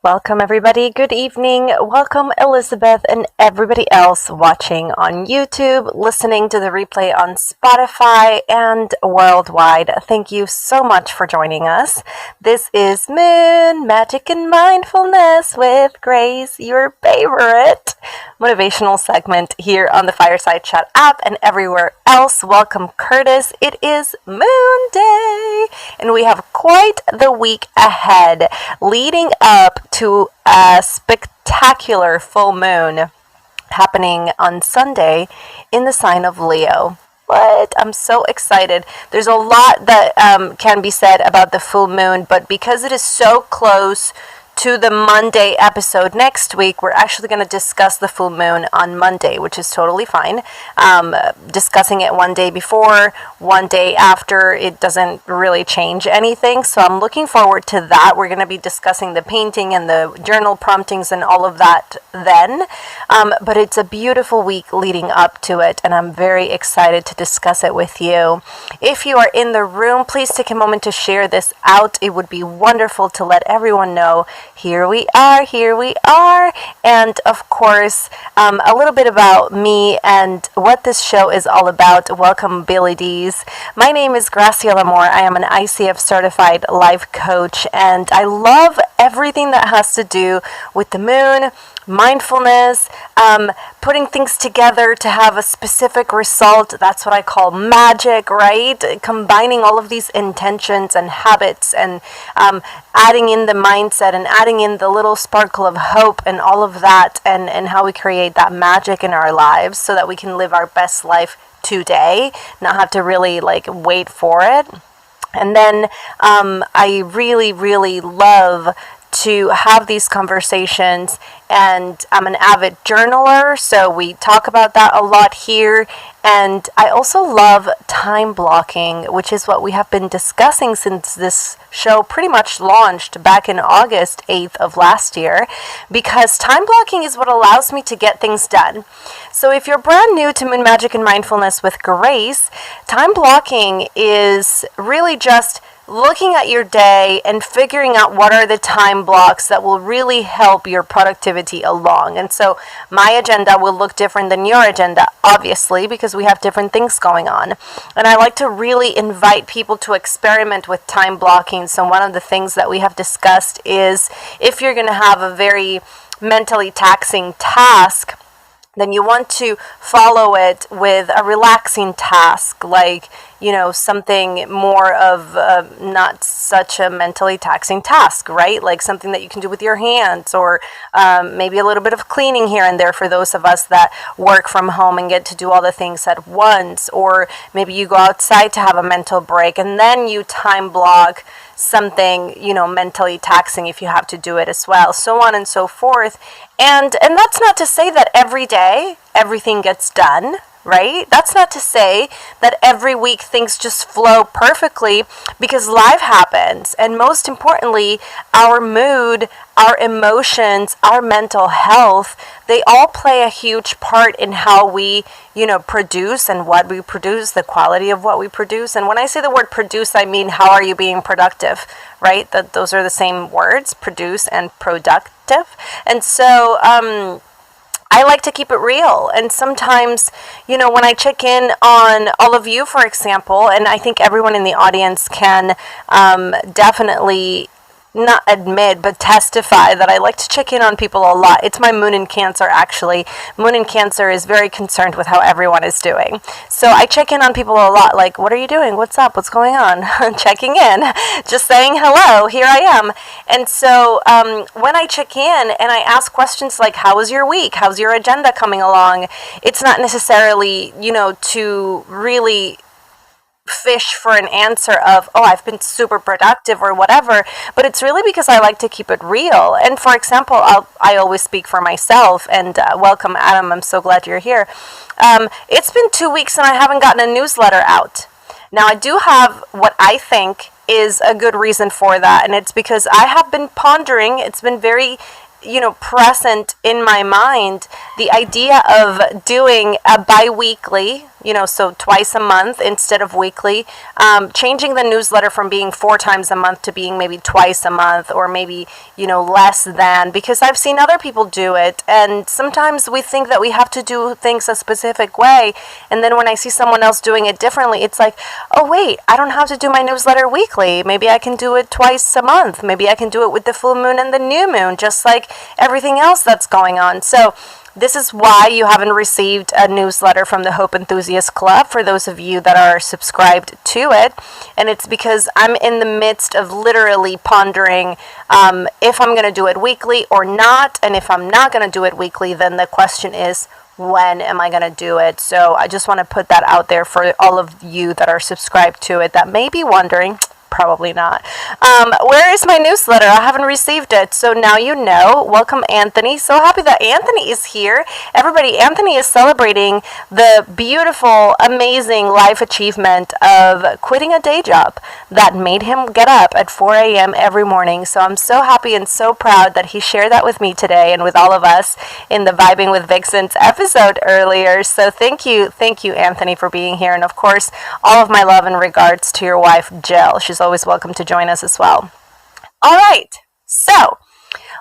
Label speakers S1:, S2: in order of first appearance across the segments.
S1: Welcome, everybody. Good evening. Welcome, Elizabeth, and everybody else watching on YouTube, listening to the replay on Spotify, and worldwide. Thank you so much for joining us. This is Moon, Magic, and Mindfulness with Grace, your favorite motivational segment here on the Fireside Chat app and everywhere else. Welcome, Curtis. It is Moon Day, and we have quite the week ahead leading up to a spectacular full moon happening on Sunday in the sign of Leo. What? I'm so excited. There's a lot that can be said about the full moon, but because it is so close to the Monday episode next week, we're actually going to discuss the full moon on Monday, which is totally fine. Discussing it one day before, one day after, it doesn't really change anything. So I'm looking forward to that. We're going to be discussing the painting and the journal promptings and all of that then. But it's a beautiful week leading up to it, and I'm very excited to discuss it with you. If you are in the room, please take a moment to share this out. It would be wonderful to let everyone know here we are. And of course, a little bit about me and what this show is all about. Welcome, Billy D's. My name is Graciela Moore. I am an ICF certified life coach, and I love everything that has to do with the moon, mindfulness, putting things together to have a specific result. That's what I call magic, right? Combining all of these intentions and habits and adding in the mindset and adding in the little sparkle of hope and all of that, and how we create that magic in our lives so that we can live our best life today, not have to really wait for it. And then I really love to have these conversations, and I'm an avid journaler, so we talk about that a lot here. And I also love time blocking, which is what we have been discussing since this show pretty much launched back in August 8th of last year, because time blocking is what allows me to get things done. So if you're brand new to Moon Magic and Mindfulness with Grace, time blocking is really just looking at your day and figuring out what are the time blocks that will really help your productivity along. And so my agenda will look different than your agenda, obviously, because we have different things going on. And I like to really invite people to experiment with time blocking. So one of the things that we have discussed is if you're going to have a very mentally taxing task, then you want to follow it with a relaxing task, like, something more of not such a mentally taxing task, right? Like something that you can do with your hands, or maybe a little bit of cleaning here and there for those of us that work from home and get to do all the things at once. Or maybe you go outside to have a mental break, and then you time block something, mentally taxing if you have to do it as well, so on and so forth. And that's not to say that every day everything gets done, right? That's not to say that every week things just flow perfectly, because life happens. And most importantly, our mood, our emotions, our mental health, they all play a huge part in how we, produce and what we produce, the quality of what we produce. And when I say the word produce, I mean, how are you being productive, right? That those are the same words, produce and productive. And so, I like to keep it real. And sometimes, when I check in on all of you, for example, and I think everyone in the audience can definitely not admit, but testify that I like to check in on people a lot. It's my moon in Cancer, actually. Moon in Cancer is very concerned with how everyone is doing. So I check in on people a lot, like, what are you doing? What's up? What's going on? Checking in, just saying hello, here I am. And so when I check in and I ask questions like, how was your week? How's your agenda coming along? It's not necessarily, to really fish for an answer of, oh, I've been super productive or whatever, but it's really because I like to keep it real. And for example, I always speak for myself, and welcome, Adam, I'm so glad you're here. It's been 2 weeks and I haven't gotten a newsletter out. Now, I do have what I think is a good reason for that, and it's because I have been pondering, it's been very present in my mind, the idea of doing a bi-weekly so twice a month instead of weekly, changing the newsletter from being 4 times a month to being maybe twice a month, or maybe, less than, because I've seen other people do it. And sometimes we think that we have to do things a specific way. And then when I see someone else doing it differently, it's like, oh, wait, I don't have to do my newsletter weekly. Maybe I can do it twice a month. Maybe I can do it with the full moon and the new moon, just like everything else that's going on. So this is why you haven't received a newsletter from the Hope Enthusiast Club, for those of you that are subscribed to it. And it's because I'm in the midst of literally pondering if I'm going to do it weekly or not. And if I'm not going to do it weekly, then the question is, when am I going to do it? So I just want to put that out there for all of you that are subscribed to it that may be wondering. Probably not. Where is my newsletter? I haven't received it. So now you know. Welcome, Anthony. So happy that Anthony is here. Everybody, Anthony is celebrating the beautiful, amazing life achievement of quitting a day job that made him get up at 4 a.m. every morning. So I'm so happy and so proud that he shared that with me today and with all of us in the Vibing with Vixens episode earlier. So thank you, Anthony, for being here. And of course, all of my love and regards to your wife, Jill. She's always welcome to join us as well. All right, so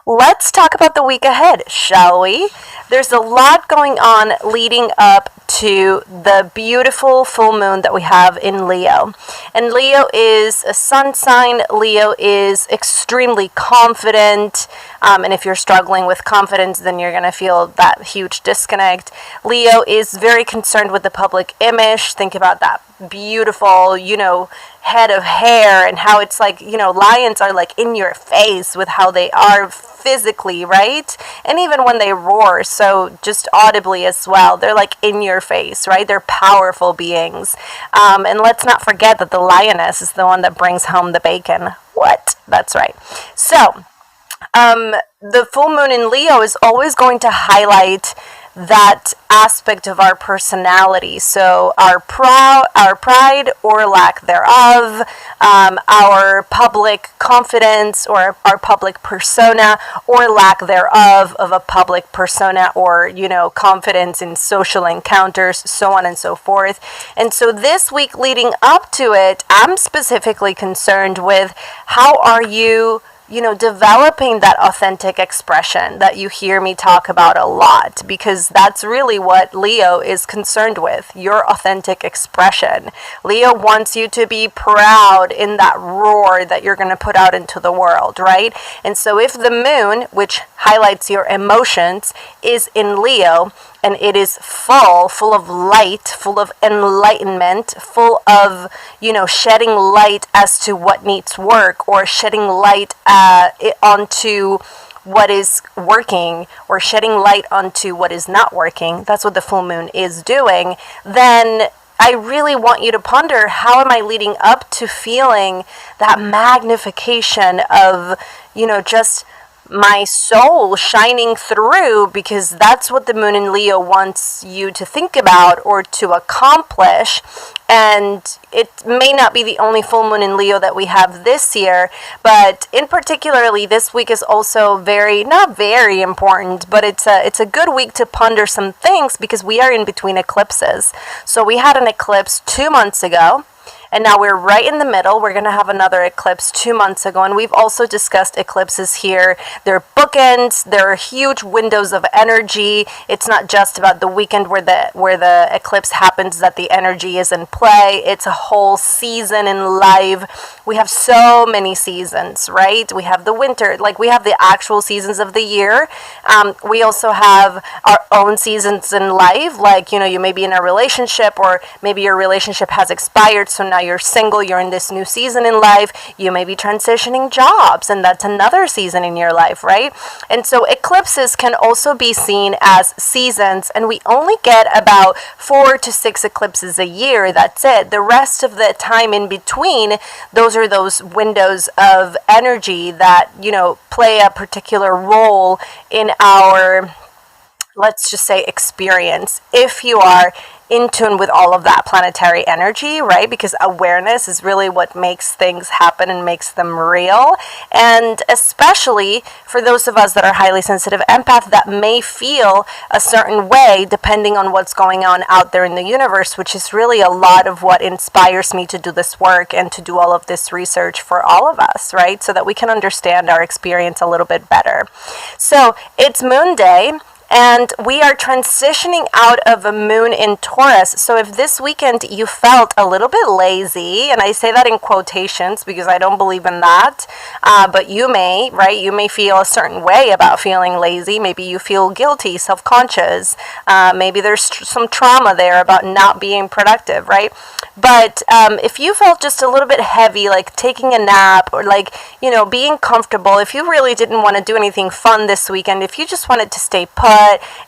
S1: let's talk about the week ahead, shall we? There's a lot going on leading up to the beautiful full moon that we have in Leo. And Leo is a sun sign. Leo is extremely confident. And if you're struggling with confidence, then you're going to feel that huge disconnect. Leo is very concerned with the public image. Think about that beautiful, head of hair, and how it's like, lions are like in your face with how they are physically, right? And even when they roar, so just audibly as well, they're like in your face, right? They're powerful beings. And let's not forget that the lioness is the one that brings home the bacon. What? That's right. So, the full moon in Leo is always going to highlight that aspect of our personality. So our pride or lack thereof, our public confidence or our public persona or lack thereof of a public persona, or, confidence in social encounters, so on and so forth. And so this week leading up to it, I'm specifically concerned with how are you developing that authentic expression that you hear me talk about a lot, because that's really what Leo is concerned with, your authentic expression. Leo wants you to be proud in that roar that you're going to put out into the world, right? And so if the moon, which highlights your emotions, is in Leo, and it is full of light, full of enlightenment, full of, shedding light as to what needs work, or shedding light onto what is working, or shedding light onto what is not working. That's what the full moon is doing. Then I really want you to ponder, how am I leading up to feeling that magnification of, just my soul shining through, because that's what the moon in Leo wants you to think about or to accomplish. And it may not be the only full moon in Leo that we have this year, but in particularly this week is also not very important, but it's a good week to ponder some things, because we are in between eclipses. So we had an eclipse 2 months ago, and now we're right in the middle. We're going to have another eclipse 2 months ago, and we've also discussed eclipses here. They're bookends. They're huge windows of energy. It's not just about the weekend where the eclipse happens that the energy is in play. It's a whole season in life. We have so many seasons, right? We have the winter, like we have the actual seasons of the year. We also have our own seasons in life, like, you may be in a relationship, or maybe your relationship has expired, so now you're single, you're in this new season in life. You may be transitioning jobs, and that's another season in your life, right? And so eclipses can also be seen as seasons, and we only get about 4 to 6 eclipses a year. That's it. The rest of the time in between, those are those windows of energy that, play a particular role in our let's just say, experience if you are in tune with all of that planetary energy, right? Because awareness is really what makes things happen and makes them real. And especially for those of us that are highly sensitive empath that may feel a certain way depending on what's going on out there in the universe, which is really a lot of what inspires me to do this work and to do all of this research for all of us, right? So that we can understand our experience a little bit better. So it's Moon Day, and we are transitioning out of a moon in Taurus. So if this weekend you felt a little bit lazy, and I say that in quotations because I don't believe in that, but you may, right? You may feel a certain way about feeling lazy. Maybe you feel guilty, self-conscious. Maybe there's some trauma there about not being productive, right? But if you felt just a little bit heavy, like taking a nap or like, being comfortable, if you really didn't want to do anything fun this weekend, if you just wanted to stay put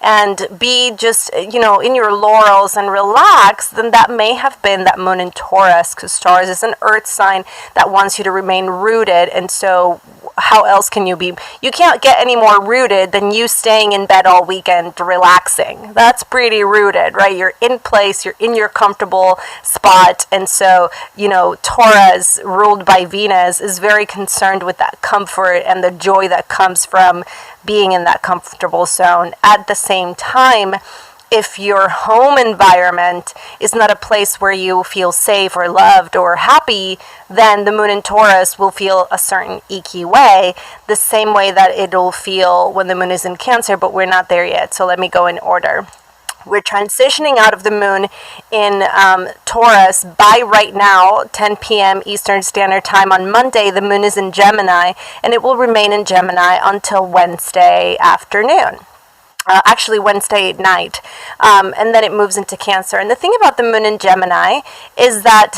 S1: and be just, in your laurels and relax, then that may have been that moon in Taurus, because Taurus is an earth sign that wants you to remain rooted. And so how else can you be? You can't get any more rooted than you staying in bed all weekend relaxing. That's pretty rooted, right? You're in place, you're in your comfortable spot. And so, Taurus, ruled by Venus, is very concerned with that comfort and the joy that comes from being in that comfortable zone. At the same time, if your home environment is not a place where you feel safe or loved or happy, then the moon in Taurus will feel a certain icky way, the same way that it'll feel when the moon is in Cancer, but we're not there yet. So let me go in order. We're transitioning out of the moon in Taurus by right now, 10 p.m. Eastern Standard Time on Monday. The moon is in Gemini, and it will remain in Gemini until Wednesday afternoon. Actually Wednesday night, and then it moves into Cancer. And the thing about the moon in Gemini is that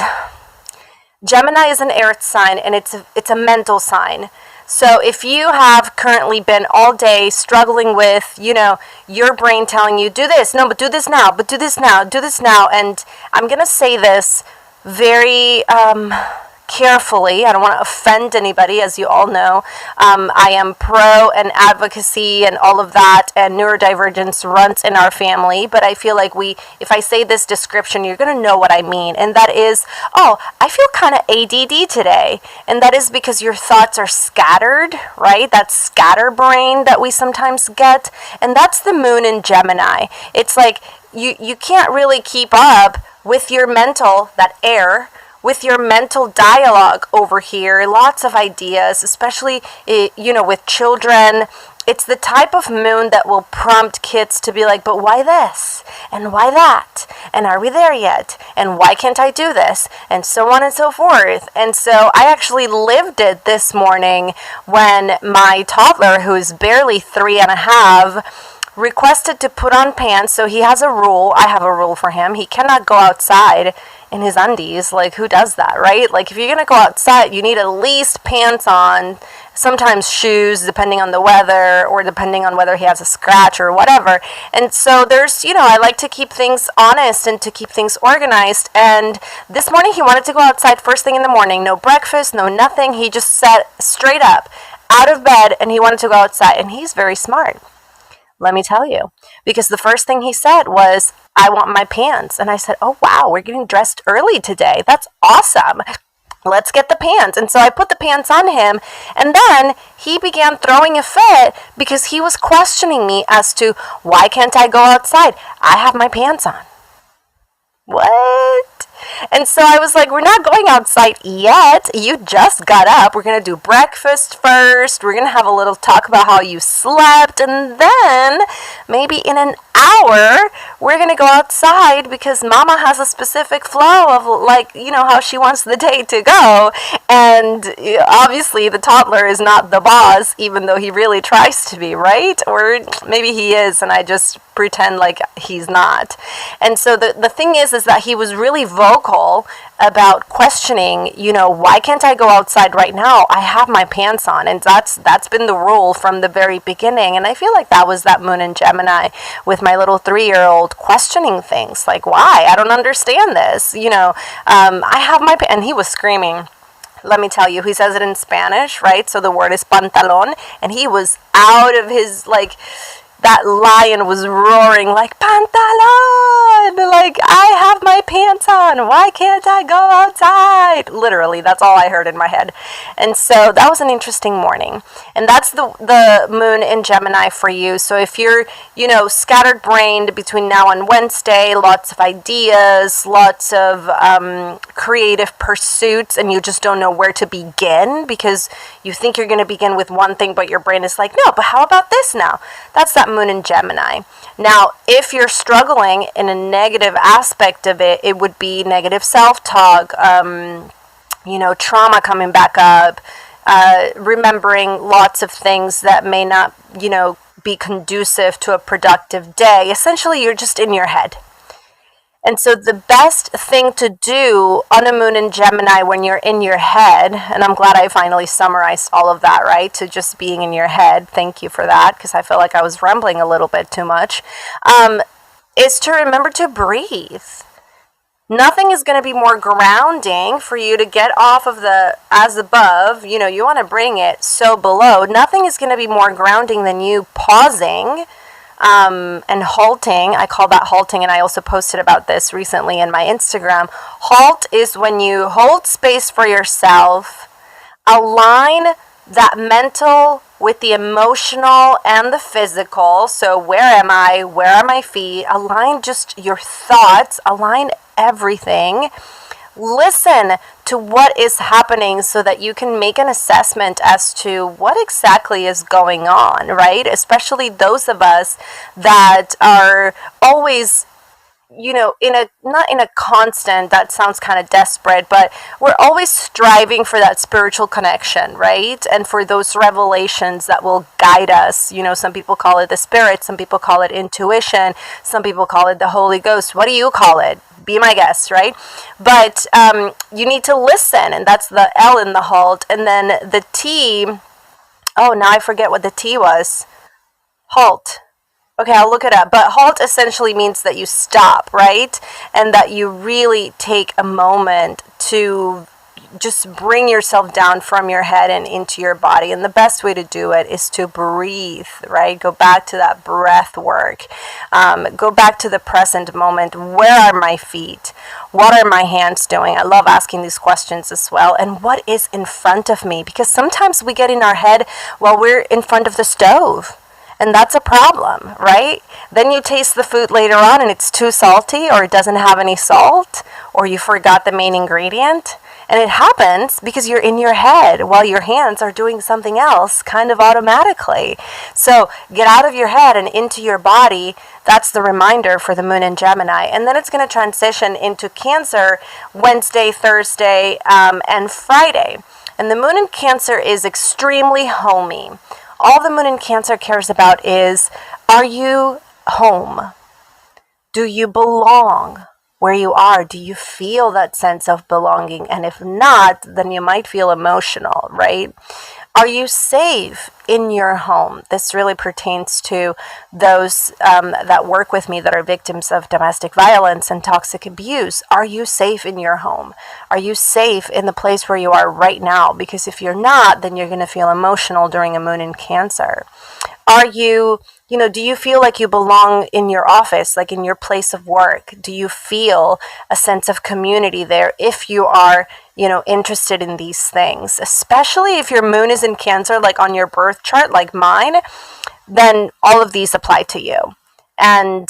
S1: Gemini is an earth sign, and it's a mental sign. So if you have currently been all day struggling with, your brain telling you, do this, no, but do this now, but do this now, do this now. And I'm going to say this very carefully. I don't want to offend anybody, as you all know. I am pro and advocacy and all of that, and neurodivergence runs in our family. But I feel like if I say this description, you're going to know what I mean. And that is, I feel kind of ADD today. And that is because your thoughts are scattered, right? That scatterbrain that we sometimes get. And that's the moon in Gemini. It's like you can't really keep up with your mental, that air, with your mental dialogue over here. Lots of ideas, especially, with children. It's the type of moon that will prompt kids to be like, but why this? And why that? And are we there yet? And why can't I do this? And so on and so forth. And so I actually lived it this morning when my toddler, who is barely 3.5, requested to put on pants. So he has a rule. I have a rule for him. He cannot go outside in his undies. Like, who does that, right? Like, if you're gonna go outside, you need at least pants on, sometimes shoes, depending on the weather, or depending on whether he has a scratch or whatever. And so there's, I like to keep things honest and to keep things organized. And this morning he wanted to go outside first thing in the morning. No breakfast, no nothing. He just sat straight up out of bed and he wanted to go outside. And he's very smart, let me tell you, because the first thing he said was, I want my pants. And I said, oh, wow, we're getting dressed early today. That's awesome. Let's get the pants. And so I put the pants on him. And then he began throwing a fit because he was questioning me as to, why can't I go outside? I have my pants on. What? And so I was like, we're not going outside yet. You just got up. We're going to do breakfast first. We're going to have a little talk about how you slept. And then maybe in an hour, we're going to go outside because mama has a specific flow of how she wants the day to go. And obviously the toddler is not the boss, even though he really tries to be, right? Or maybe he is and I just pretend like he's not. And so the thing is that he was really vocal about questioning, why can't I go outside right now? I have my pants on. And that's been the rule from the very beginning. And I feel like that was that moon in Gemini with my little 3-year-old questioning things like, why? I don't understand this. I have my and he was screaming. Let me tell you, he says it in Spanish, right? So the word is pantalon, and he was out of his that lion was roaring like, pantalon! Like, I have my pants on. Why can't I go outside? Literally, that's all I heard in my head. And so that was an interesting morning. And that's the moon in Gemini for you. So if you're, scattered brained between now and Wednesday, lots of ideas, lots of creative pursuits, and you just don't know where to begin because you think you're going to begin with one thing, but your brain is like, no, but how about this now? That's that moon in Gemini. Now, if you're struggling in a negative aspect of it, it would be negative self-talk, trauma coming back up, remembering lots of things that may not, be conducive to a productive day. Essentially, you're just in your head. And so the best thing to do on a moon in Gemini when you're in your head, and I'm glad I finally summarized all of that, right, to just being in your head. Thank you for that, because I feel like I was rambling a little bit too much, is to remember to breathe. Nothing is going to be more grounding for you to get off of the as above, you want to bring it so below. Nothing is going to be more grounding than you pausing and halting. I call that halting, and I also posted about this recently in my Instagram. Halt is when you hold space for yourself, align that mental with the emotional and the physical. So where am I? Where are my feet? Align just your thoughts, align everything. Listen to what is happening so that you can make an assessment as to what exactly is going on, right? Especially those of us that are always, not in a constant, that sounds kind of desperate, but we're always striving for that spiritual connection, right? And for those revelations that will guide us. Some people call it the spirit, some people call it intuition, some people call it the Holy Ghost. What do you call it? Be my guest, right? But you need to listen, and that's the L in the halt. And then the T, now I forget what the T was. Halt. Okay, I'll look it up. But halt essentially means that you stop, right? And that you really take a moment to just bring yourself down from your head and into your body. And the best way to do it is to breathe, right? Go back to that breath work. Go back to the present moment. Where are my feet? What are my hands doing? I love asking these questions as well. And what is in front of me? Because sometimes we get in our head while we're in front of the stove. And that's a problem, right? Then you taste the food later on and it's too salty, or it doesn't have any salt, or you forgot the main ingredient. And it happens because you're in your head while your hands are doing something else kind of automatically. So get out of your head and into your body. That's the reminder for the moon in Gemini. And then it's going to transition into Cancer Wednesday, Thursday, and Friday. And the moon in Cancer is extremely homey. All the moon in Cancer cares about is, are you home? Do you belong where you are? Do you feel that sense of belonging? And if not, then you might feel emotional, right? Are you safe in your home? This really pertains to those that work with me that are victims of domestic violence and toxic abuse. Are you safe in your home? Are you safe in the place where you are right now? Because if you're not, then you're going to feel emotional during a moon in Cancer. Are you, do you feel like you belong in your office, like in your place of work? Do you feel a sense of community there if you are, interested in these things? Especially if your moon is in Cancer, like on your birth chart, like mine, then all of these apply to you. And,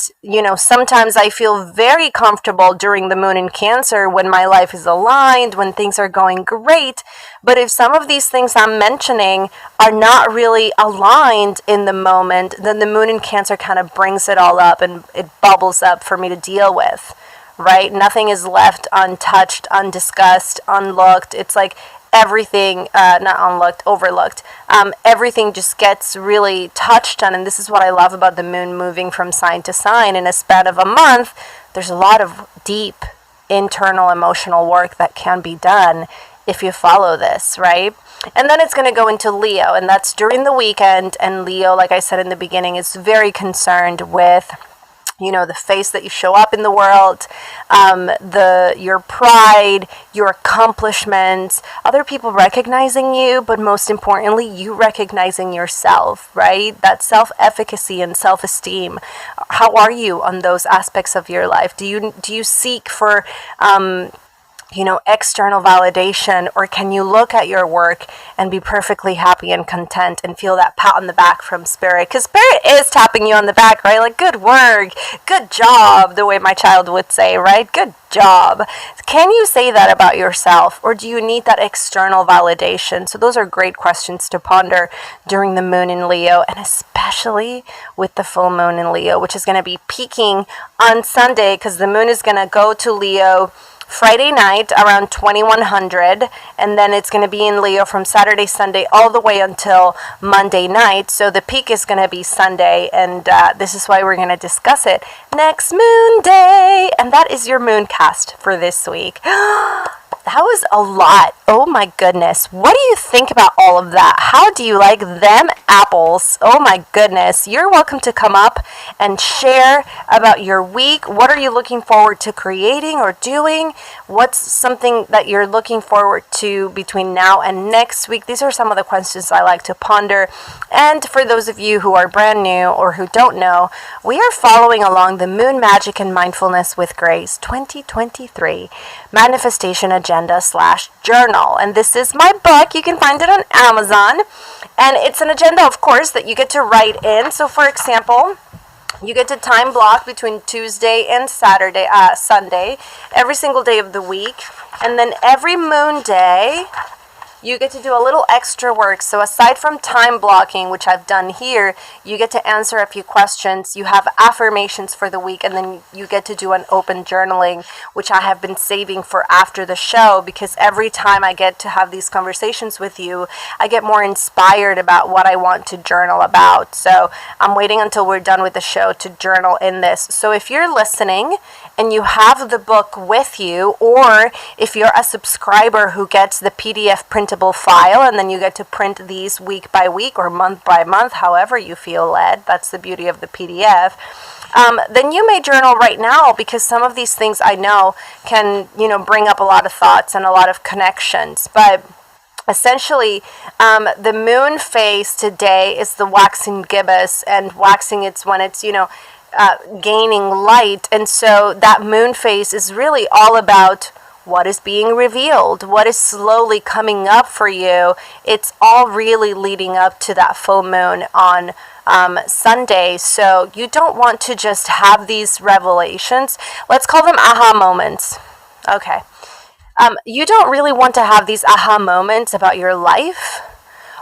S1: sometimes I feel very comfortable during the moon in Cancer when my life is aligned, when things are going great. But if some of these things I'm mentioning are not really aligned in the moment, then the moon in Cancer kind of brings it all up and it bubbles up for me to deal with, right? Nothing is left untouched, undiscussed, unlooked. It's like everything, not unlooked, overlooked. Everything just gets really touched on, and this is what I love about the moon moving from sign to sign. In a span of a month, there's a lot of deep internal emotional work that can be done if you follow this, right? And then it's going to go into Leo, and that's during the weekend. And Leo, like I said in the beginning, is very concerned with the face that you show up in the world, your pride, your accomplishments, other people recognizing you, but most importantly, you recognizing yourself, right? That self-efficacy and self-esteem. How are you on those aspects of your life? Do you seek for external validation, or can you look at your work and be perfectly happy and content and feel that pat on the back from spirit? Because spirit is tapping you on the back, right? Like, good work, good job, the way my child would say, right? Good job. Can you say that about yourself, or do you need that external validation? So those are great questions to ponder during the moon in Leo, and especially with the full moon in Leo, which is going to be peaking on Sunday, because the moon is going to go to Leo Friday night around 2100, and then it's going to be in Leo from Saturday, Sunday, all the way until Monday night. So the peak is going to be Sunday, and this is why we're going to discuss it next moon day. And that is your moon cast for this week. That was a lot. Oh my goodness. What do you think about all of that? How do you like them apples? Oh my goodness. You're welcome to come up and share about your week. What are you looking forward to creating or doing? What's something that you're looking forward to between now and next week? These are some of the questions I like to ponder. And for those of you who are brand new or who don't know, we are following along the Moon Magic and Mindfulness with Grace 2023 Manifestation Agenda/Journal. And this is my book. You can find it on Amazon. And it's an agenda, of course, that you get to write in. So, for example, you get to time block between Tuesday and Sunday, every single day of the week. And then every moon day, you get to do a little extra work. So aside from time blocking, which I've done here, you get to answer a few questions. You have affirmations for the week, and then you get to do an open journaling, which I have been saving for after the show, because every time I get to have these conversations with you, I get more inspired about what I want to journal about. So I'm waiting until we're done with the show to journal in this. So if you're listening and you have the book with you, or if you're a subscriber who gets the PDF printable file, and then you get to print these week by week or month by month, however you feel led, that's the beauty of the PDF, then you may journal right now, because some of these things I know can, bring up a lot of thoughts and a lot of connections. But essentially, the moon phase today is the waxing gibbous, and waxing, it's when it's, gaining light. And so that moon phase is really all about what is being revealed, what is slowly coming up for you. It's all really leading up to that full moon on Sunday. So you don't want to just have these revelations. Let's call them aha moments. Okay. You don't really want to have these aha moments about your life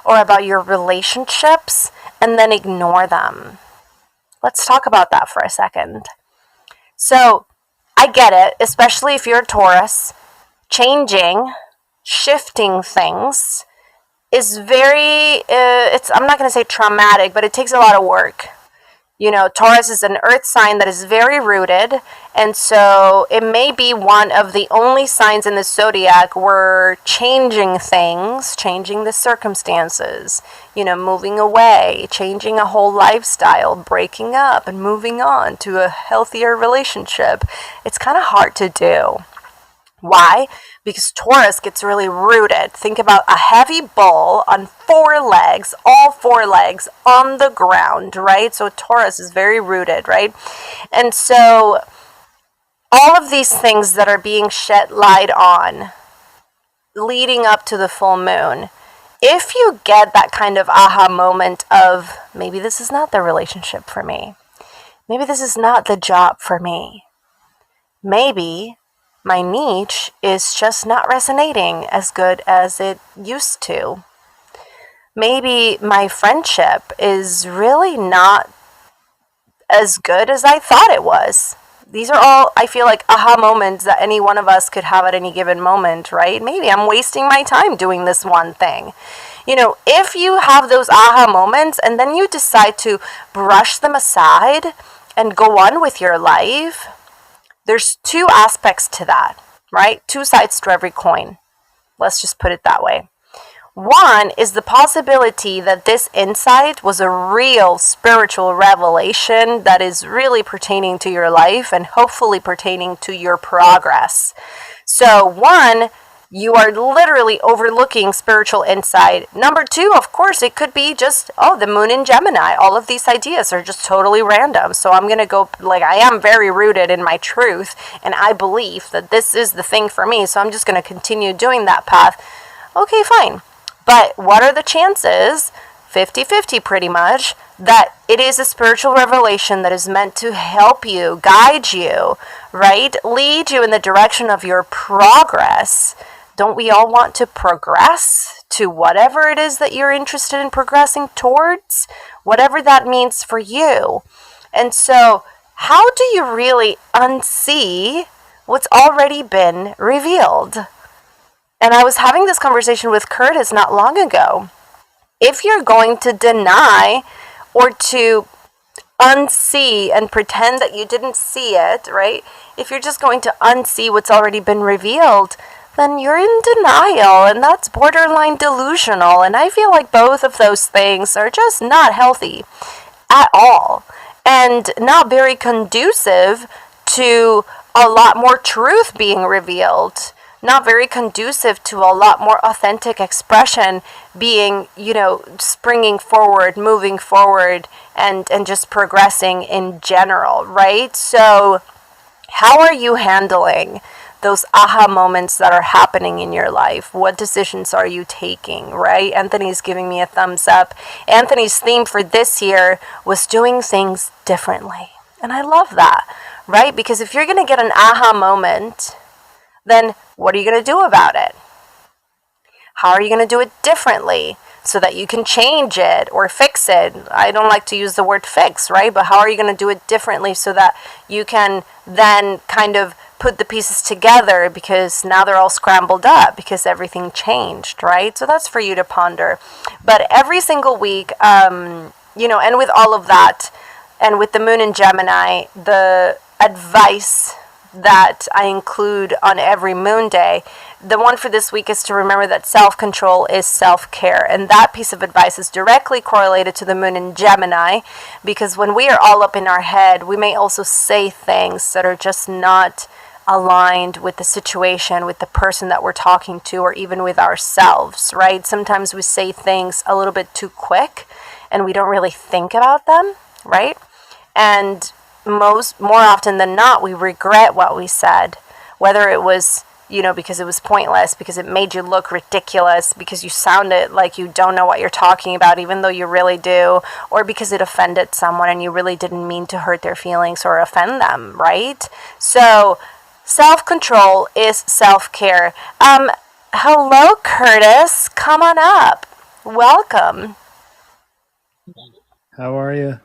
S1: or about your relationships and then ignore them. Let's talk about that for a second. So, I get it, especially if you're a Taurus. Shifting things is very, I'm not going to say traumatic, but it takes a lot of work. Taurus is an earth sign that is very rooted, and so it may be one of the only signs in the zodiac where changing things, changing the circumstances, moving away, changing a whole lifestyle, breaking up and moving on to a healthier relationship. It's kind of hard to do. Why? Because Taurus gets really rooted. Think about a heavy bull on 4 legs, all 4 legs on the ground, right? So Taurus is very rooted, right? And so all of these things that are being shed light on leading up to the full moon, if you get that kind of aha moment of, maybe this is not the relationship for me, maybe this is not the job for me, maybe my niche is just not resonating as good as it used to. Maybe my friendship is really not as good as I thought it was. These are all, I feel like, aha moments that any one of us could have at any given moment, right? Maybe I'm wasting my time doing this one thing. If you have those aha moments and then you decide to brush them aside and go on with your life, there's 2 aspects to that, right? 2 sides to every coin. Let's just put it that way. One is the possibility that this insight was a real spiritual revelation that is really pertaining to your life and hopefully pertaining to your progress. So, one, you are literally overlooking spiritual insight. Number two, of course, it could be just, oh, the moon in Gemini. All of these ideas are just totally random. So I'm going to go, like, I am very rooted in my truth, and I believe that this is the thing for me. So I'm just going to continue doing that path. Okay, fine. But what are the chances, 50-50 pretty much, that it is a spiritual revelation that is meant to help you, guide you, right? Lead you in the direction of your progress. Don't we all want to progress to whatever it is that you're interested in progressing towards? Whatever that means for you. And so, how do you really unsee what's already been revealed? And I was having this conversation with Curtis not long ago. If you're going to deny or to unsee and pretend that you didn't see it, right? If you're just going to unsee what's already been revealed, then you're in denial, and that's borderline delusional. And I feel like both of those things are just not healthy at all, and not very conducive to a lot more truth being revealed. Not very conducive to a lot more authentic expression being, springing forward, moving forward, and just progressing in general, right? So, how are you handling those aha moments that are happening in your life? What decisions are you taking, right? Anthony's giving me a thumbs up. Anthony's theme for this year was doing things differently. And I love that, right? Because if you're going to get an aha moment, then what are you going to do about it? How are you going to do it differently so that you can change it or fix it? I don't like to use the word fix, right? But how are you going to do it differently so that you can then kind of put the pieces together, because now they're all scrambled up because everything changed, right? So that's for you to ponder. But every single week, and with all of that, and with the moon in Gemini, the advice that I include on every moon day, the one for this week is to remember that self-control is self-care. And that piece of advice is directly correlated to the moon in Gemini, because when we are all up in our head, we may also say things that are just not aligned with the situation, with the person that we're talking to, or even with ourselves, right? Sometimes we say things a little bit too quick and we don't really think about them, right? And more often than not, we regret what we said, whether it was, because it was pointless, because it made you look ridiculous, because you sounded like you don't know what you're talking about, even though you really do, or because it offended someone and you really didn't mean to hurt their feelings or offend them, right? So, self-control is self-care. Hello, Curtis. Come on up. Welcome.
S2: How are you?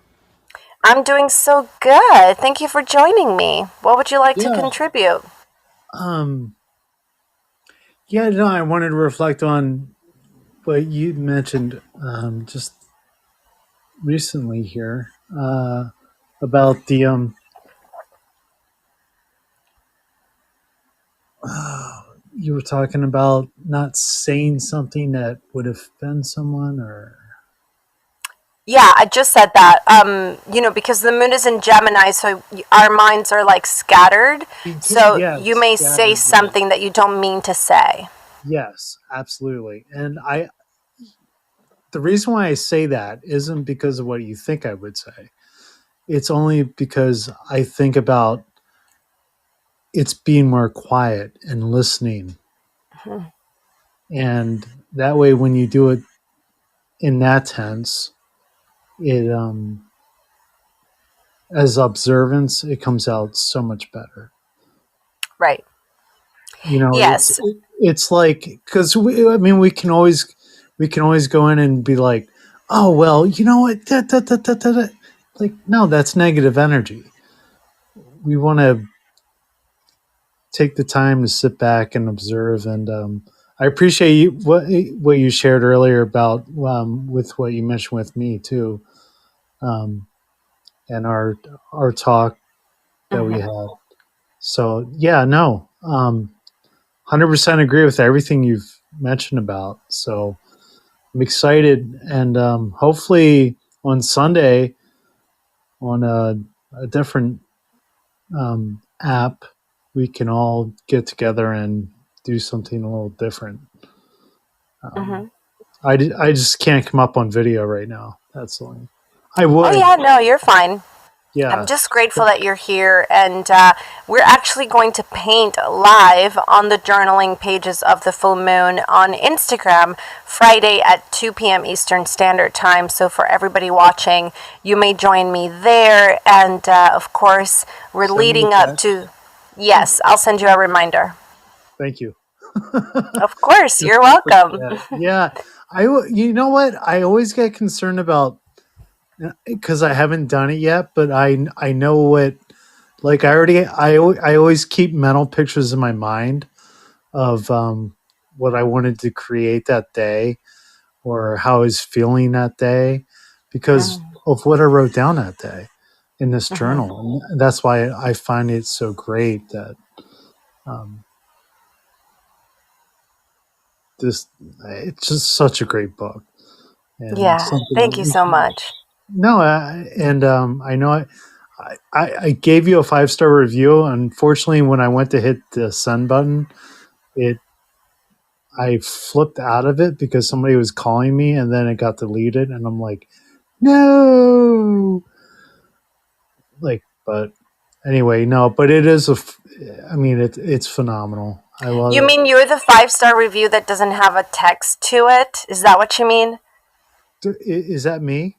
S1: I'm doing so good. Thank you for joining me. What would you like to
S2: Yeah.
S1: contribute?
S2: Um. Yeah. No, I wanted to reflect on what you mentioned just recently here about the you were talking about not saying something that would offend someone, or
S1: Yeah, I just said that. Because the moon is in Gemini, so our minds are like scattered. So
S2: yeah,
S1: you may say
S2: scattered. Yeah.
S1: something that you don't mean to say.
S2: Yes, absolutely. And the reason why I say that isn't because of what you think I would say. It's only because I think about it's being more quiet and listening.
S1: Mhm.
S2: And that way, when you do it in that tense, it as observance, it comes out so much better.
S1: Right.
S2: You know,
S1: Yes.
S2: it's like, because we can always go in and be like, oh well, you know what, da, da, da, da, da, da. Like, no, that's negative energy. We want to take the time to sit back and observe. And I appreciate what you shared earlier about with what you mentioned with me too, um, and our talk that we
S1: Hmm.
S2: had. So yeah, no, 100% agree with everything you've mentioned about. So I'm excited, and hopefully on Sunday on a different app, we can all get together and do something a little different.
S1: Hmm.
S2: Um, I just can't come up on video right now. That's the only. I
S1: Oh,
S2: would,
S1: yeah, no, you're fine. I'm
S2: yeah.
S1: just grateful that you're here, and we're actually going to paint live on the journaling pages of the full moon on Instagram Friday at 2 p.m. Eastern Standard Time. So, for everybody watching, you may join me there. And of course, we're
S2: Send me a
S1: leading up
S2: text.
S1: to, yes, I'll send you a reminder.
S2: Thank you.
S1: Of course,
S2: Just
S1: you're
S2: to
S1: welcome.
S2: forget. Yeah, you know what? I always get concerned about because I haven't done it yet, but I know what like I always keep mental pictures in my mind of what I wanted to create that day or how I was feeling that day because of what I wrote down that day in this
S1: Mhm.
S2: journal. And that's why I find it so great that um, this it's just such a great book and
S1: Yeah,
S2: something
S1: thank you
S2: we
S1: so
S2: should,
S1: much.
S2: no, and I know I gave you a 5-star review. Unfortunately, when I went to hit the send button, it I flipped out of it because somebody was calling me, and then it got deleted, and I'm like, no, like, but anyway, no, but it is I mean, it's phenomenal. I love
S1: You
S2: it.
S1: mean you're the 5-star review that doesn't have a text to it? Is that what you mean?
S2: Is that me?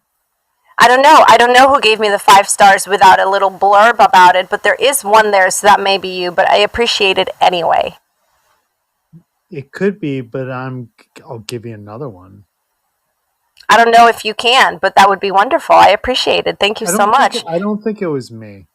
S1: I don't know. I don't know who gave me the 5 stars without a little blurb about it, but there is one there, so that may be you, but I appreciate it anyway.
S2: It could be, but I'll give you another one.
S1: I don't know if you can, but that would be wonderful. I appreciate it. Thank you so much.
S2: I don't think it was me.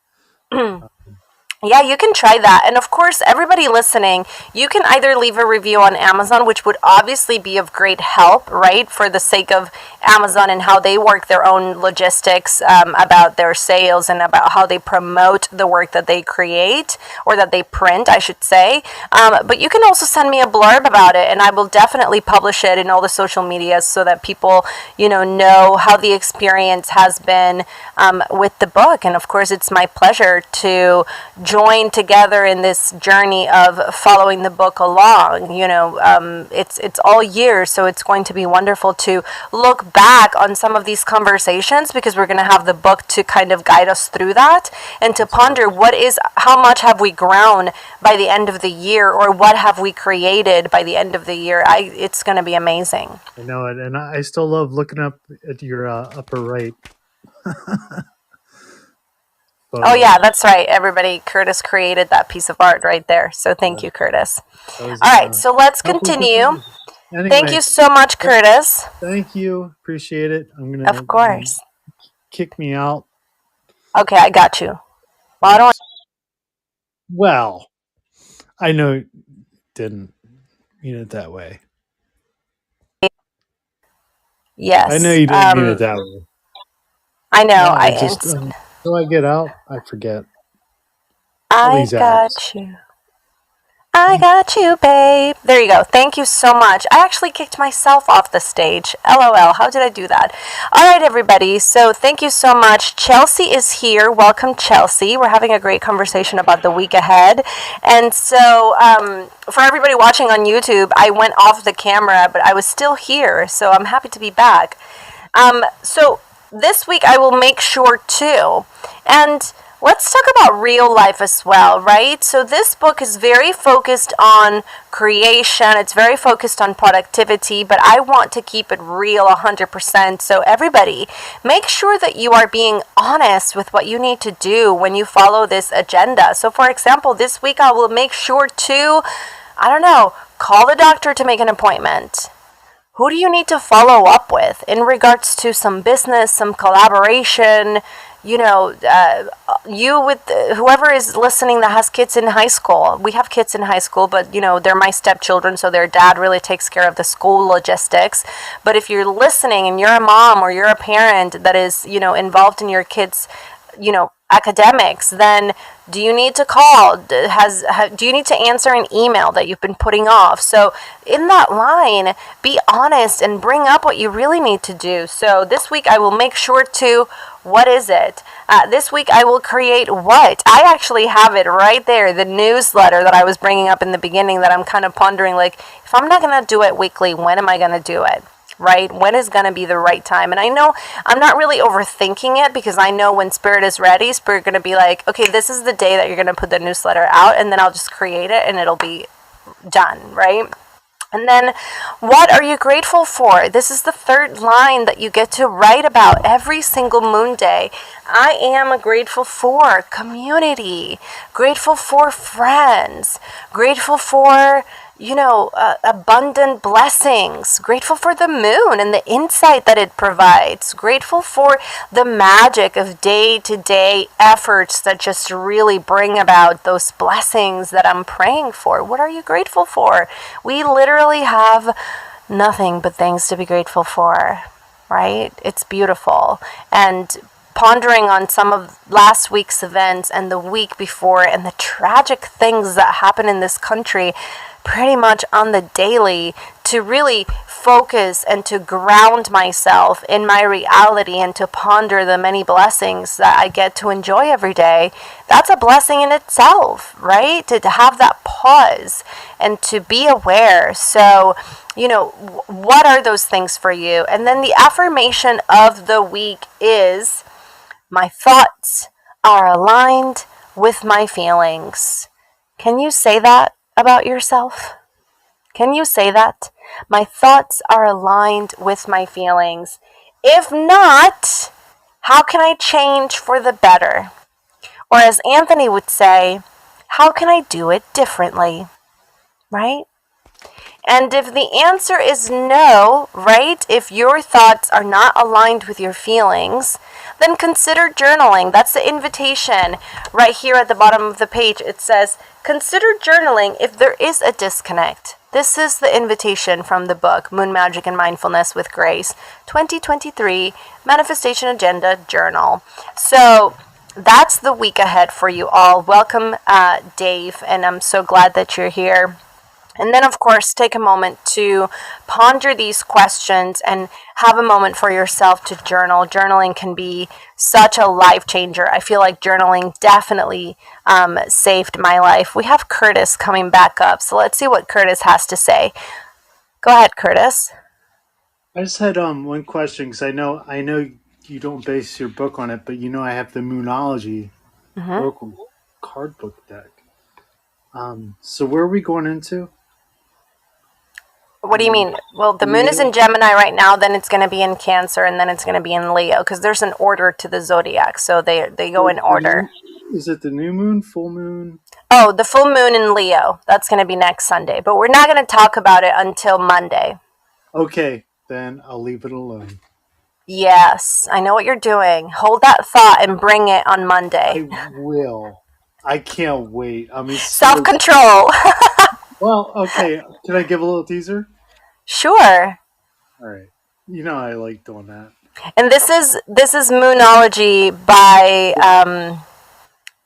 S1: Yeah, you can try that. And of course, everybody listening, you can either leave a review on Amazon, which would obviously be of great help, right? For the sake of Amazon and how they work their own logistics about their sales and about how they promote the work that they create or that they print, I should say. But you can also send me a blurb about it, and I will definitely publish it in all the social medias so that people, know how the experience has been with the book. And of course, it's my pleasure to join together in this journey of following the book along. It's all year, so it's going to be wonderful to look back on some of these conversations because we're going to have the book to kind of guide us through that and to ponder how much have we grown by the end of the year, or what have we created by the end of the year. It's going to be amazing.
S2: I know it, and I still love looking up at your upper right
S1: Oh,
S2: photo.
S1: yeah, that's right. Everybody, Curtis created that piece of art right there. So thank
S2: Uh,
S1: you, Curtis.
S2: that was
S1: All
S2: in
S1: right,
S2: a
S1: so let's
S2: couple
S1: continue.
S2: different.
S1: Thank you
S2: Anyway,
S1: so much, Curtis.
S2: thank you, appreciate it. I'm
S1: Of
S2: gonna
S1: course.
S2: kick me out.
S1: Okay, I got you. Well, I don't.
S2: Thanks. Well, I know it didn't mean it that way. I know
S1: Yes.
S2: you didn't mean it that way.
S1: I know.
S2: No, I just so I get out, I forget all
S1: I
S2: these apps.
S1: got you. I got you, babe. There you go. Thank you so much. I actually kicked myself off the stage. LOL. How did I do that? All right, everybody. So thank you so much. Chelsea is here. Welcome, Chelsea. We're having a great conversation about the week ahead. And so, for everybody watching on YouTube, I went off the camera, but I was still here. So I'm happy to be back. So this week I will make sure to. And let's talk about real life as well, right? So this book is very focused on creation. It's very focused on productivity, but I want to keep it real 100%. So everybody, make sure that you are being honest with what you need to do when you follow this agenda. So for example, this week I will make sure to, I don't know, call the doctor to make an appointment. Who do you need to follow up with in regards to some business, some collaboration? You with whoever is listening that has kids in high school. We have kids in high school, but they're my stepchildren, so their dad really takes care of the school logistics. But if you're listening and you're a mom or you're a parent that is involved in your kids academics, then do you need to call? Do you need to answer an email that you've been putting off? So in that line, be honest and bring up what you really need to do. So this week I will make sure to, what is it? This week I will create what? I actually have it right there, the newsletter that I was bringing up in the beginning, that I'm kind of pondering, like, if I'm not going to do it weekly, when am I going to do it? Right? When is going to be the right time? And I know I'm not really overthinking it, because I know when Spirit is ready, Spirit going to be like, okay, this is the day that you're going to put the newsletter out, and then I'll just create it and it'll be done, right? And then, what are you grateful for? This is the third line that you get to write about every single moon day. I am grateful for community, grateful for friends, grateful for, abundant blessings, grateful for the moon and the insight that it provides, grateful for the magic of day-to-day efforts that just really bring about those blessings that I'm praying for. What are you grateful for? We literally have nothing but things to be grateful for, right? It's beautiful. And pondering on some of last week's events and the week before, and the tragic things that happen in this country pretty much on the daily, to really focus and to ground myself in my reality and to ponder the many blessings that I get to enjoy every day. That's a blessing in itself, right? To have that pause and to be aware. So, what are those things for you? And then the affirmation of the week is, my thoughts are aligned with my feelings. Can you say that about yourself? Can you say that? My thoughts are aligned with my feelings. If not, how can I change for the better? Or as Anthony would say, how can I do it differently? Right? And if the answer is no, right, if your thoughts are not aligned with your feelings, then consider journaling. That's the invitation right here at the bottom of the page. It says, consider journaling if there is a disconnect. This is the invitation from the book, Moon Magic and Mindfulness with Grace, 2023 Manifestation Agenda Journal. So that's the week ahead for you all. Welcome, Dave, and I'm so glad that you're here. And then, of course, take a moment to ponder these questions and have a moment for yourself to journal. Journaling can be such a life changer. I feel like journaling definitely saved my life. We have Curtis coming back up, so let's see what Curtis has to say. Go ahead, Curtis.
S2: I just had one question, because I know you don't base your book on it, but I have the Moonology
S1: Mm-hmm.
S2: Oracle card book deck. So where are we going into?
S1: What do you mean? Well, the moon is
S2: Leo?
S1: in Gemini right now, then it's going to be in Cancer, and then it's going to be in Leo, because there's an order to the zodiac, so they go in order.
S2: Is it the new moon, full moon?
S1: Oh, the full moon in Leo. That's going to be next Sunday, but we're not going to talk about it until Monday.
S2: Okay, then I'll leave it alone.
S1: Yes, I know what you're doing. Hold that thought and bring it on Monday.
S2: I will. I can't wait.
S1: Self-control.
S2: Well, okay. Can I give a little teaser?
S1: Sure.
S2: All right. I like doing that.
S1: And this is Moonology by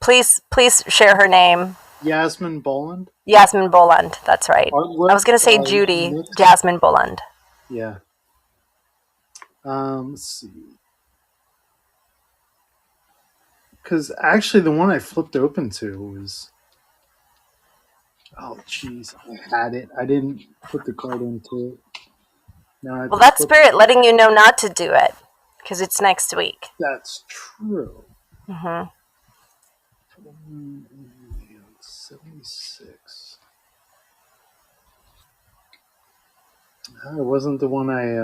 S1: please share her name.
S2: Yasmin Boland.
S1: Yasmin Boland. That's right.
S2: Artwork,
S1: I was going to say Judy.
S2: mix.
S1: Jasmine Boland.
S2: Yeah. Let's see. Because actually, the one I flipped open to was. Oh, jeez. I had it. I didn't put the card into it. Now I have
S1: Well,
S2: to
S1: that's
S2: flip.
S1: Spirit letting you know not to do it, because it's next week.
S2: That's true.
S1: Mm-hmm.
S2: 76. It wasn't the one I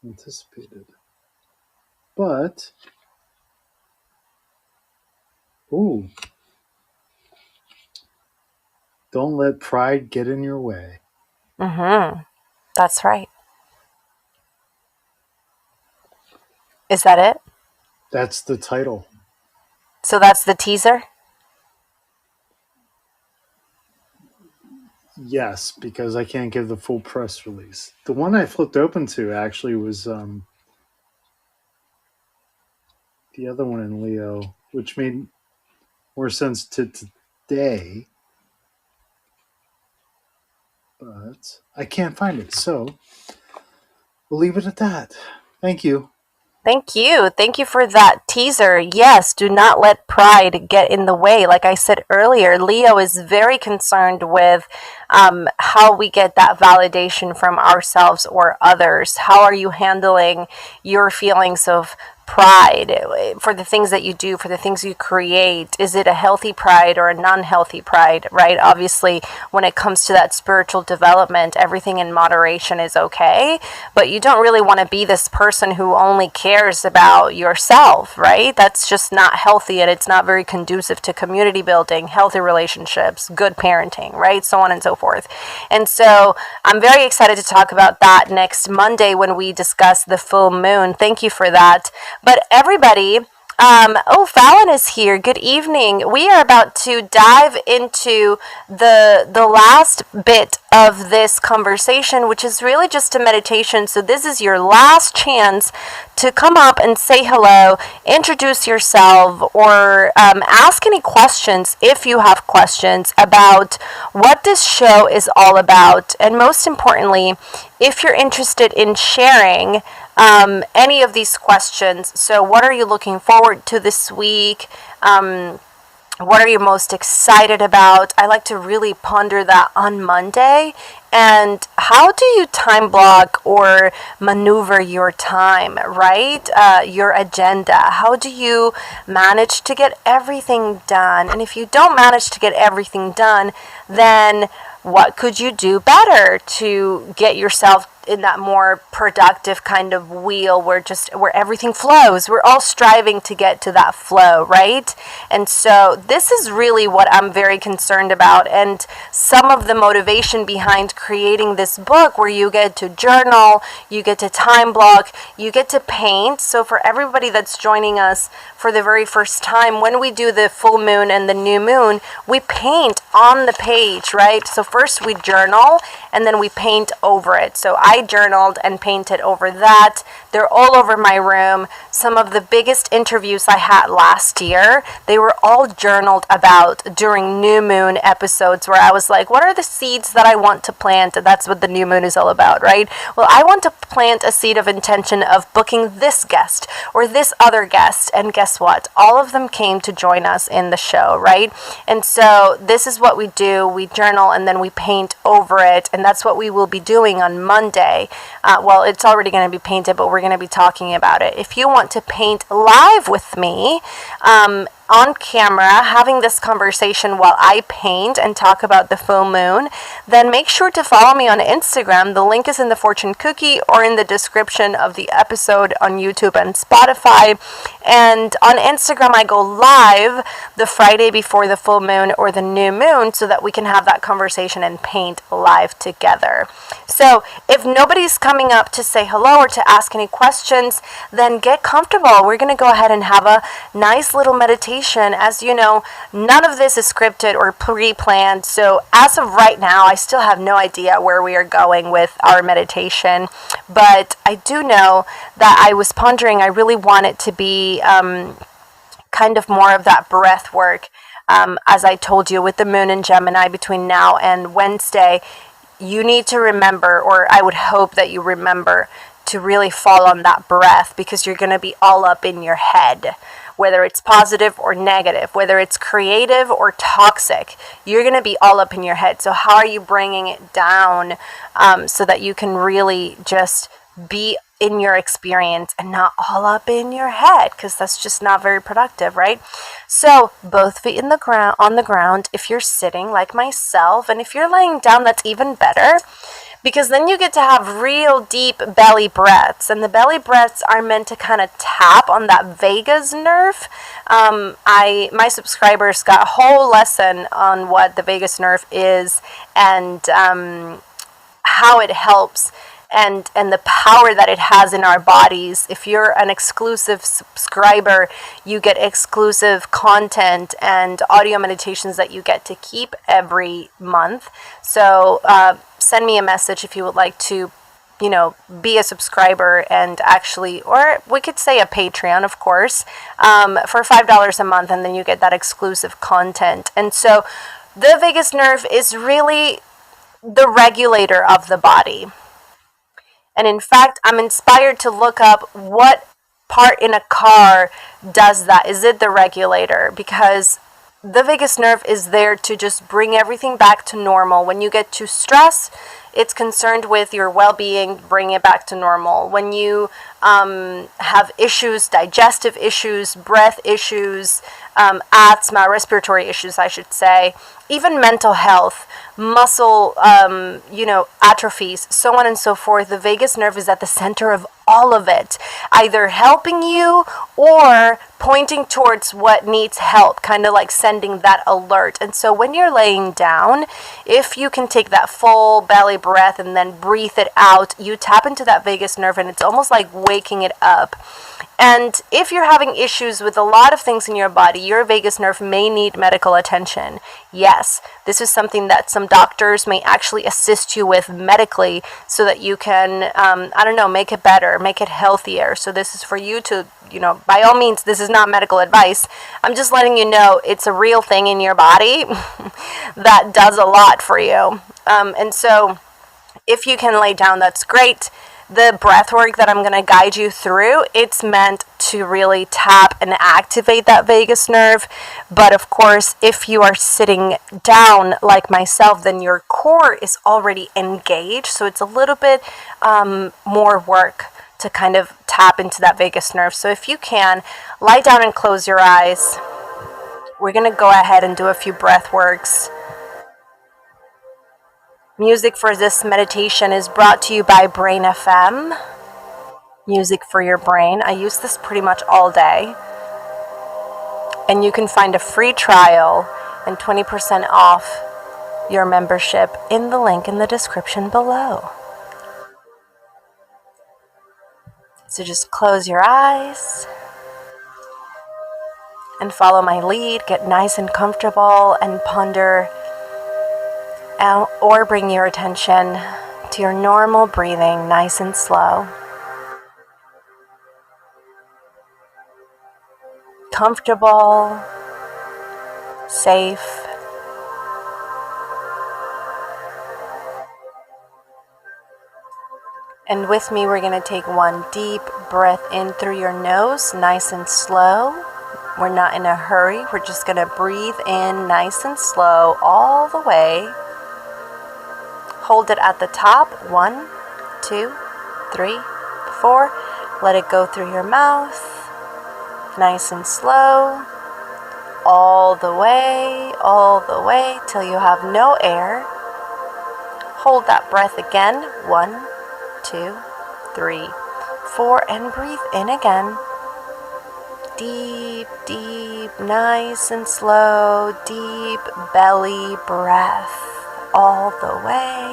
S2: anticipated. But, ooh, don't let pride get in your way.
S1: Mm-hmm. That's right. Is that it?
S2: That's the title.
S1: So that's the teaser?
S2: Yes, because I can't give the full press release. The one I flipped open to actually was the other one in Leo, which made more sense to today, but I can't find it. So we'll leave it at that. Thank you.
S1: Thank you. Thank you for that teaser. Yes, do not let pride get in the way. Like I said earlier, Leo is very concerned with how we get that validation from ourselves or others. How are you handling your feelings of pride for the things that you do, for the things you create? Is it a healthy pride or a non-healthy pride, right? Obviously, when it comes to that spiritual development, everything in moderation is okay, but you don't really want to be this person who only cares about yourself, right? That's just not healthy, and it's not very conducive to community building, healthy relationships, good parenting, right? So on and so forth. And so I'm very excited to talk about that next Monday when we discuss the full moon. Thank you for that. But everybody, Fallon is here. Good evening. We are about to dive into the last bit of this conversation, which is really just a meditation. So this is your last chance to come up and say hello, introduce yourself, or ask any questions if you have questions about what this show is all about. And most importantly, if you're interested in sharing any of these questions. So, what are you looking forward to this week? What are you most excited about? I like to really ponder that on Monday. And how do you time block or maneuver your time, right? Your agenda. How do you manage to get everything done? And if you don't manage to get everything done, then what could you do better to get yourself in that more productive kind of wheel where everything flows? We're all striving to get to that flow, right? And so this is really what I'm very concerned about, and some of the motivation behind creating this book, where you get to journal, you get to time block, you get to paint. So for everybody that's joining us for the very first time, when we do the full moon and the new moon, we paint on the page, right? So first we journal and then we paint over it. So I journaled and painted over that. They're all over my room. Some of the biggest interviews I had last year, they were all journaled about during new moon episodes, where I was like, what are the seeds that I want to plant? And that's what the new moon is all about, right? Well, I want to plant a seed of intention of booking this guest or this other guest. And guess what? All of them came to join us in the show, right? And so this is what we do. We journal and then we paint over it. And that's what we will be doing on Monday. Well, it's already going to be painted, but we're going to be talking about it. If you want to paint live with me, on camera, having this conversation while I paint and talk about the full moon, then make sure to follow me on Instagram. The link is in the fortune cookie or in the description of the episode on YouTube and Spotify. And on Instagram, I go live the Friday before the full moon or the new moon so that we can have that conversation and paint live together. So if nobody's coming up to say hello or to ask any questions, then get comfortable. We're going to go ahead and have a nice little meditation. As you know, none of this is scripted or pre-planned. So as of right now, I still have no idea where we are going with our meditation. But I do know that I was pondering, I really want it to be kind of more of that breath work. As I told you, with the moon in Gemini between now and Wednesday, you need to remember, or I would hope that you remember, to really fall on that breath, because you're going to be all up in your head. Whether it's positive or negative, whether it's creative or toxic, you're going to be all up in your head. So how are you bringing it down so that you can really just be in your experience and not all up in your head, because that's just not very productive, right? So both feet in the ground, on the ground, if you're sitting like myself, and if you're laying down, that's even better, because then you get to have real deep belly breaths. And the belly breaths are meant to kind of tap on that vagus nerve. My subscribers got a whole lesson on what the vagus nerve is and how it helps and the power that it has in our bodies. If you're an exclusive subscriber, you get exclusive content and audio meditations that you get to keep every month. So send me a message if you would like to be a subscriber and actually, or we could say a Patreon, of course, for $5 a month, and then you get that exclusive content. And so the vagus nerve is really the regulator of the body. And in fact, I'm inspired to look up what part in a car does that. Is it the regulator? Because the vagus nerve is there to just bring everything back to normal. When you get too stressed, it's concerned with your well-being, bring it back to normal. When you have issues, digestive issues, breath issues, asthma, respiratory issues, I should say, even mental health, muscle, atrophies, so on and so forth. The vagus nerve is at the center of all of it, either helping you or pointing towards what needs help, kind of like sending that alert. And so when you're laying down, if you can take that full belly breath and then breathe it out, you tap into that vagus nerve, and it's almost like waking it up. And if you're having issues with a lot of things in your body, your vagus nerve may need medical attention. Yes, this is something that some doctors may actually assist you with medically so that you can, make it better, make it healthier. So this is for you to, by all means, this is not medical advice. I'm just letting you know it's a real thing in your body that does a lot for you. And so if you can lay down, that's great. The breath work that I'm going to guide you through, it's meant to really tap and activate that vagus nerve. But of course, if you are sitting down like myself, then your core is already engaged. So it's a little bit more work to kind of tap into that vagus nerve. So if you can, lie down and close your eyes. We're going to go ahead and do a few breath works. Music for this meditation is brought to you by Brain FM. Music for your brain. I use this pretty much all day. And you can find a free trial and 20% off your membership in the link in the description below. So just close your eyes and follow my lead. Get nice and comfortable and ponder or bring your attention to your normal breathing, nice and slow. Comfortable, safe. And with me, we're going to take one deep breath in through your nose, nice and slow. We're not in a hurry. We're just going to breathe in nice and slow all the way. Hold it at the top. 1, 2, 3, 4. Let it go through your mouth. Nice and slow. All the way till you have no air. Hold that breath again. 1, 2, 3, 4. And breathe in again. Deep, deep, nice and slow, deep belly breath. All the way.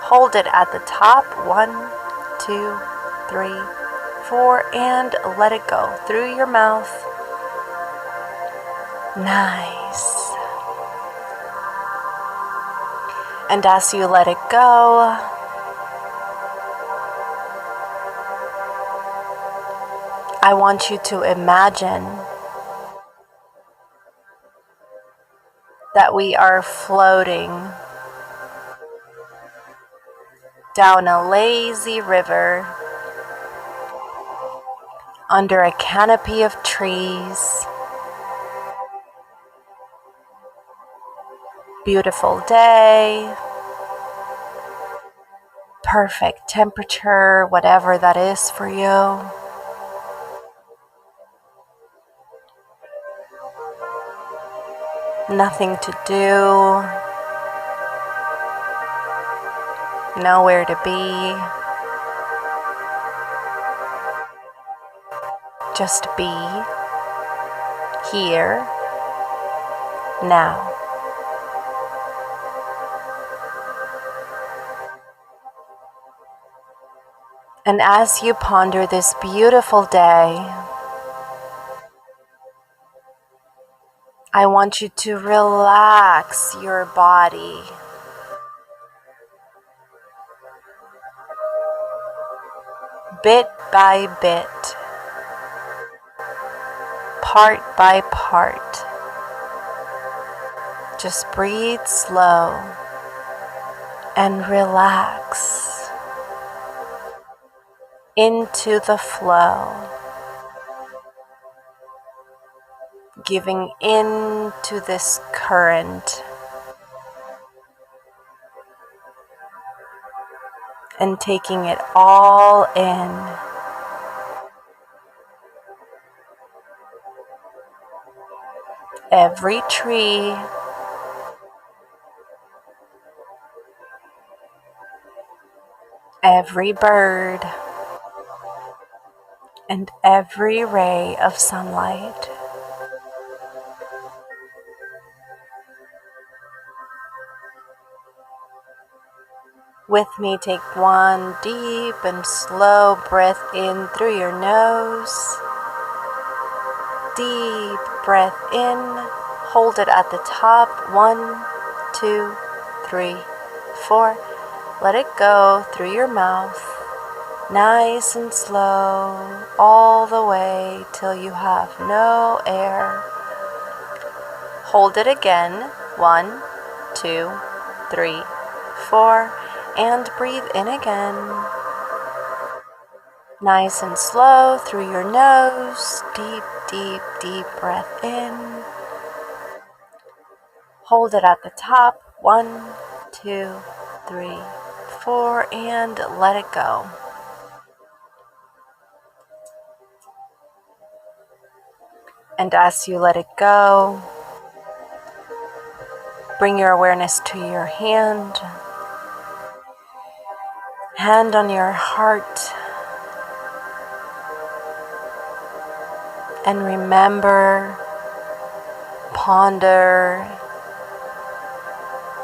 S1: Hold it at the top. 1, 2, 3, 4, and let it go through your mouth. Nice. And as you let it go, I want you to imagine that we are floating down a lazy river under a canopy of trees. Beautiful day, perfect temperature, whatever that is for you. Nothing to do, nowhere to be, just be here, now. And as you ponder this beautiful day, I want you to relax your body. bit by bit, part by part. Just breathe slow and relax into the flow, giving in to this current and taking it all in. Every tree, every bird, and every ray of sunlight. With me, take one deep and slow breath in through your nose. Deep breath in, hold it at the top. 1, 2, 3, 4. Let it go through your mouth, nice and slow, all the way till you have no air. Hold it again. 1, 2, 3, 4, and breathe in again. Nice and slow through your nose. Deep, deep, deep breath in. Hold it at the top. 1, 2, 3, 4, and let it go. And as you let it go, bring your awareness to your hand on your heart, and remember, ponder,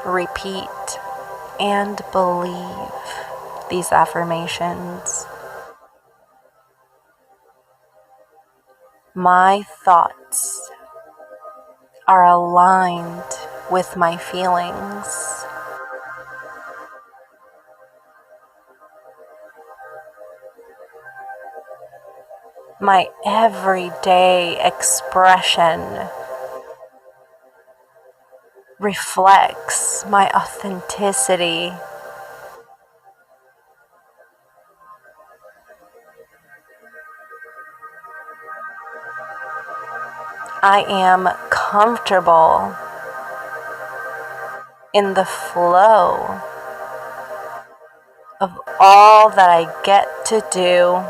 S1: repeat, and believe these affirmations. My thoughts are aligned with my feelings. My everyday expression reflects my authenticity. I am comfortable in the flow of all that I get to do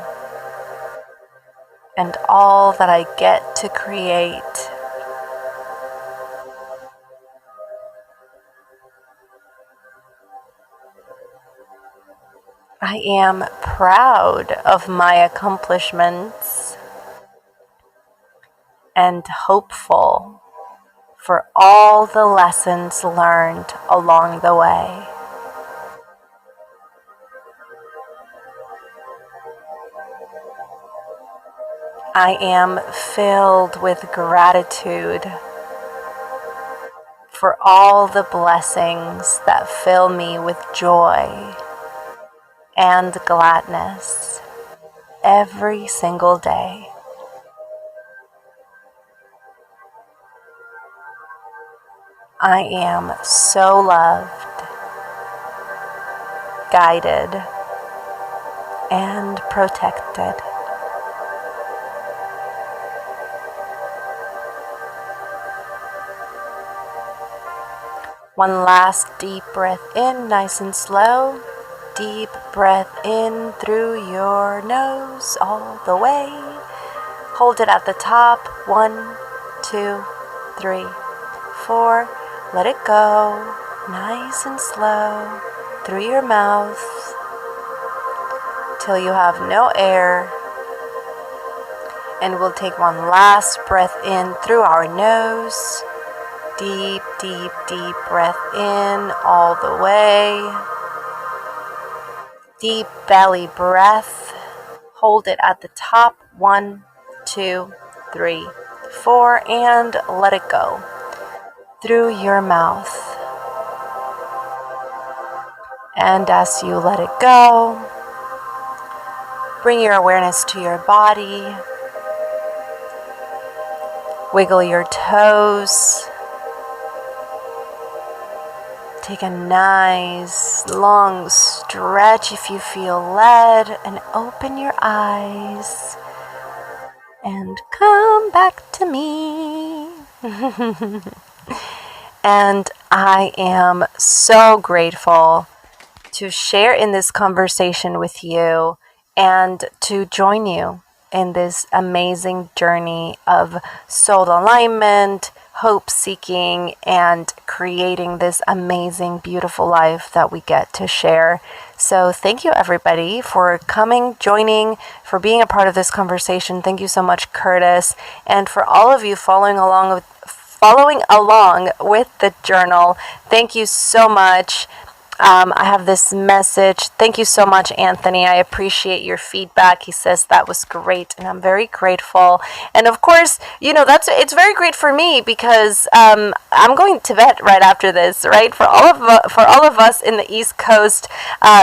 S1: and all that I get to create. I am proud of my accomplishments and hopeful for all the lessons learned along the way. I am filled with gratitude for all the blessings that fill me with joy and gladness every single day. I am so loved, guided, and protected. One last deep breath in, nice and slow. Deep breath in through your nose all the way. Hold it at the top. 1, 2, 3, 4. Let it go, nice and slow, through your mouth till you have no air. And we'll take one last breath in through our nose. Deep, deep, deep breath in all the way. Deep belly breath. Hold it at the top. 1, 2, 3, 4, and let it go through your mouth. And as you let it go, Bring your awareness to your body. Wiggle your toes. Take a nice long stretch if you feel led, and open your eyes and come back to me. And I am so grateful to share in this conversation with you and to join you in this amazing journey of soul alignment, hope seeking, and creating this amazing, beautiful life that we get to share. So thank you, everybody, for coming, joining, for being a part of this conversation. Thank you so much, Curtis, and for all of you following along with the journal. Thank you so much. I have this message. Thank you so much, Anthony. I appreciate your feedback. He says that was great, and I'm very grateful. And of course, it's very great for me because I'm going to bed right after this. Right, for all of us in the East Coast,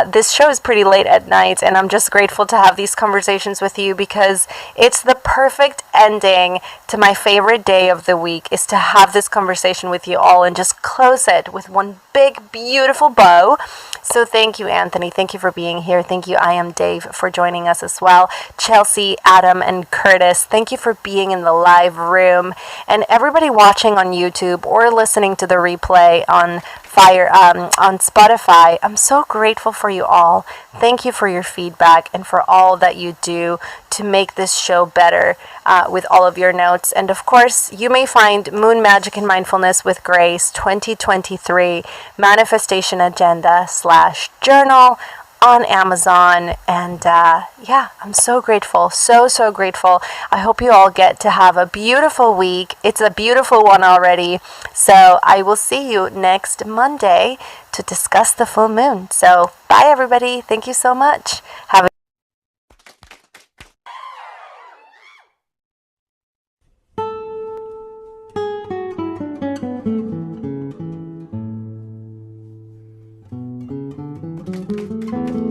S1: this show is pretty late at night, and I'm just grateful to have these conversations with you because it's the perfect ending to my favorite day of the week, is to have this conversation with you all and just close it with one big, beautiful bow. So thank you, Anthony. Thank you for being here. Thank you, I am Dave, for joining us as well. Chelsea, Adam, and Curtis, thank you for being in the live room. And everybody watching on YouTube or listening to the replay on Spotify, I'm so grateful for you all. Thank you for your feedback and for all that you do to make this show better with all of your notes. And of course, you may find Moon Magic and Mindfulness with Grace 2023 Manifestation Agenda /journal on Amazon. And I'm so grateful, so grateful. I hope you all get to have a beautiful week. It's a beautiful one already. So I will see you next Monday to discuss the full moon. So bye, everybody. Thank you so much. Have a